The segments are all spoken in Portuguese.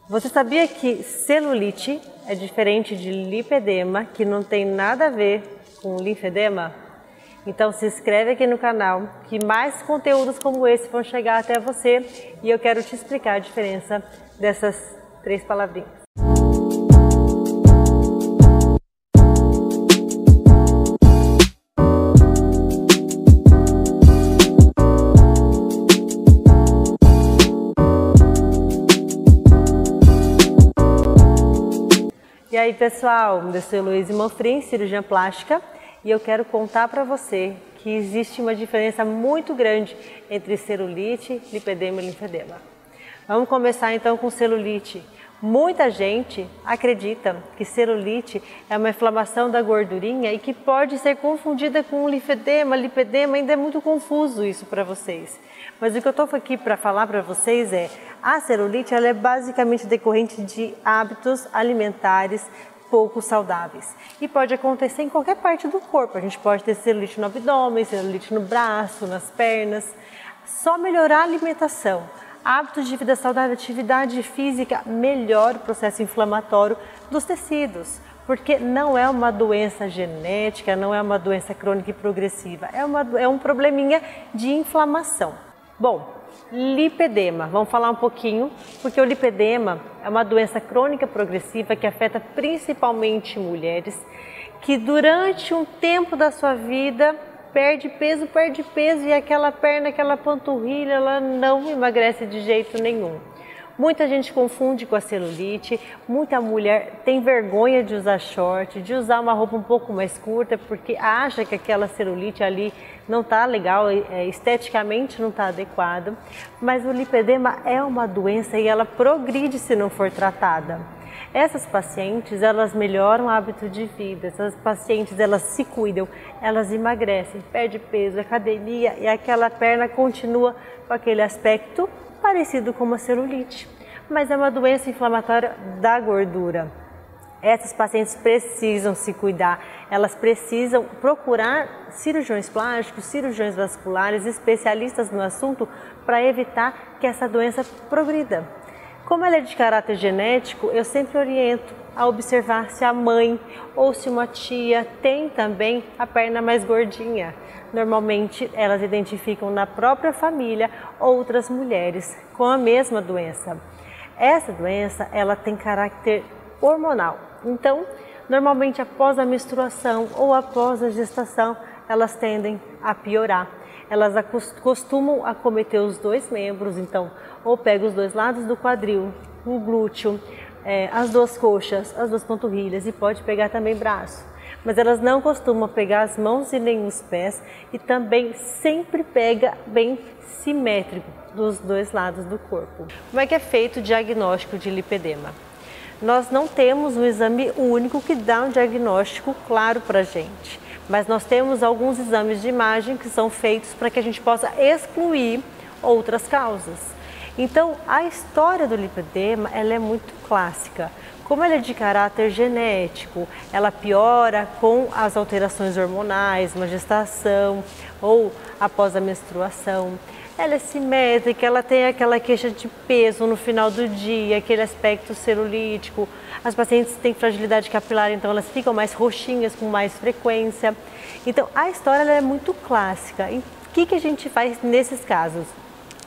Você sabia que celulite é diferente de lipedema, que não tem nada a ver com linfedema? Então se inscreve aqui no canal, que mais conteúdos como esse vão chegar até você e eu quero te explicar a diferença dessas 3 palavrinhas. E aí pessoal, eu sou Heloíse Manfrim, cirurgiã plástica, e eu quero contar para você que existe uma diferença muito grande entre celulite, lipedema e linfedema. Vamos começar então com celulite. Muita gente acredita que celulite é uma inflamação da gordurinha e que pode ser confundida com linfedema. Lipedema ainda é muito confuso isso para vocês. Mas o que eu estou aqui para falar para vocês é a celulite ela é basicamente decorrente de hábitos alimentares pouco saudáveis e pode acontecer em qualquer parte do corpo. A gente pode ter celulite no abdômen, celulite no braço, nas pernas. Só melhorar a alimentação, hábitos de vida saudável, atividade física, melhora o processo inflamatório dos tecidos. Porque não é uma doença genética, não é uma doença crônica e progressiva, é um probleminha de inflamação. Bom, lipedema, vamos falar um pouquinho, porque o lipedema é uma doença crônica progressiva que afeta principalmente mulheres, que durante um tempo da sua vida perde peso e aquela perna, aquela panturrilha, ela não emagrece de jeito nenhum. Muita gente confunde com a celulite, muita mulher tem vergonha de usar short, de usar uma roupa um pouco mais curta, porque acha que aquela celulite ali não está legal, esteticamente não está adequado. Mas o lipedema é uma doença e ela progride se não for tratada. Essas pacientes, elas melhoram o hábito de vida, essas pacientes, elas se cuidam, elas emagrecem, perdem peso, academia e aquela perna continua com aquele aspecto parecido com uma celulite, mas é uma doença inflamatória da gordura. Essas pacientes precisam se cuidar, elas precisam procurar cirurgiões plásticos, cirurgiões vasculares, especialistas no assunto para evitar que essa doença progrida. Como ela é de caráter genético, eu sempre oriento a observar se a mãe ou se uma tia tem também a perna mais gordinha. Normalmente elas identificam na própria família outras mulheres com a mesma doença. Essa doença ela tem caráter hormonal. Então, normalmente após a menstruação ou após a gestação, elas tendem a piorar. Elas costumam acometer os 2 membros, então, ou pega os 2 lados do quadril, o glúteo, as 2 coxas, as 2 panturrilhas e pode pegar também braço. Mas elas não costumam pegar as mãos e nem os pés e também sempre pega bem simétrico dos 2 lados do corpo. Como é que é feito o diagnóstico de lipedema? Nós não temos um exame único que dá um diagnóstico claro para a gente, mas nós temos alguns exames de imagem que são feitos para que a gente possa excluir outras causas. Então, a história do lipedema ela é muito clássica. Como ela é de caráter genético, ela piora com as alterações hormonais, uma gestação ou após a menstruação. Ela é simétrica, ela tem aquela queixa de peso no final do dia, aquele aspecto celulítico. As pacientes têm fragilidade capilar, então elas ficam mais roxinhas com mais frequência. Então a história ela é muito clássica. E o que a gente faz nesses casos?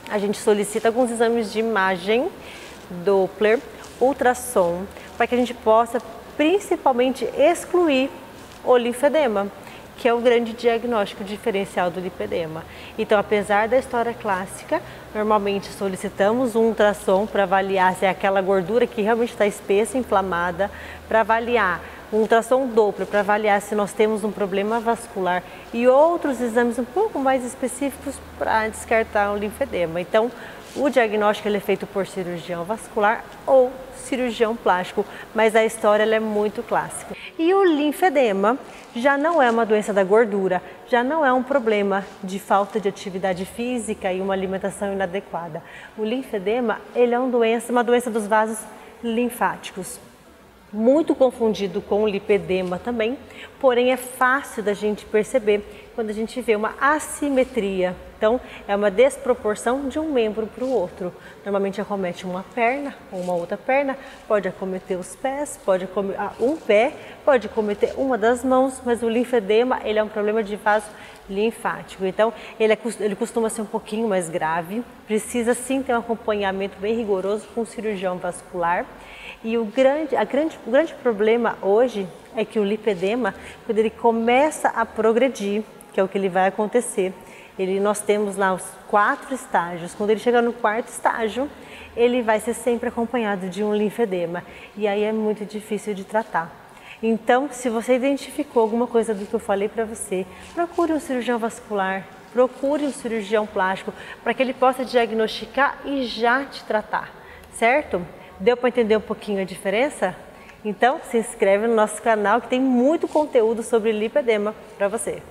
A gente solicita alguns exames de imagem, Doppler, ultrassom, para que a gente possa principalmente excluir o linfedema, que é o grande diagnóstico diferencial do lipedema. Então, apesar da história clássica, normalmente solicitamos um ultrassom para avaliar se é aquela gordura que realmente está espessa, inflamada, para avaliar um ultrassom Doppler, para avaliar se nós temos um problema vascular e outros exames um pouco mais específicos para descartar um linfedema. Então, o diagnóstico ele é feito por cirurgião vascular ou cirurgião plástico, mas a história ela é muito clássica. E o linfedema já não é uma doença da gordura, já não é um problema de falta de atividade física e uma alimentação inadequada. O linfedema ele é uma doença dos vasos linfáticos. Muito confundido com o lipedema também, porém é fácil da gente perceber quando a gente vê uma assimetria. Então, Então, é uma desproporção de um membro para o outro. Normalmente acomete uma perna ou uma outra perna, pode acometer os pés, pode acometer um pé, pode acometer uma das mãos, mas o linfedema ele é um problema de vaso linfático. Então, ele costuma ser um pouquinho mais grave, precisa sim ter um acompanhamento bem rigoroso com o cirurgião vascular. E o grande problema hoje é que o lipedema, quando ele começa a progredir, que é o que ele vai acontecer, nós temos lá os 4 estágios. Quando ele chegar no 4º estágio, ele vai ser sempre acompanhado de um linfedema. E aí é muito difícil de tratar. Então, se você identificou alguma coisa do que eu falei para você, procure um cirurgião vascular, procure um cirurgião plástico, para que ele possa diagnosticar e já te tratar, certo? Deu para entender um pouquinho a diferença? Então, se inscreve no nosso canal que tem muito conteúdo sobre lipedema para você.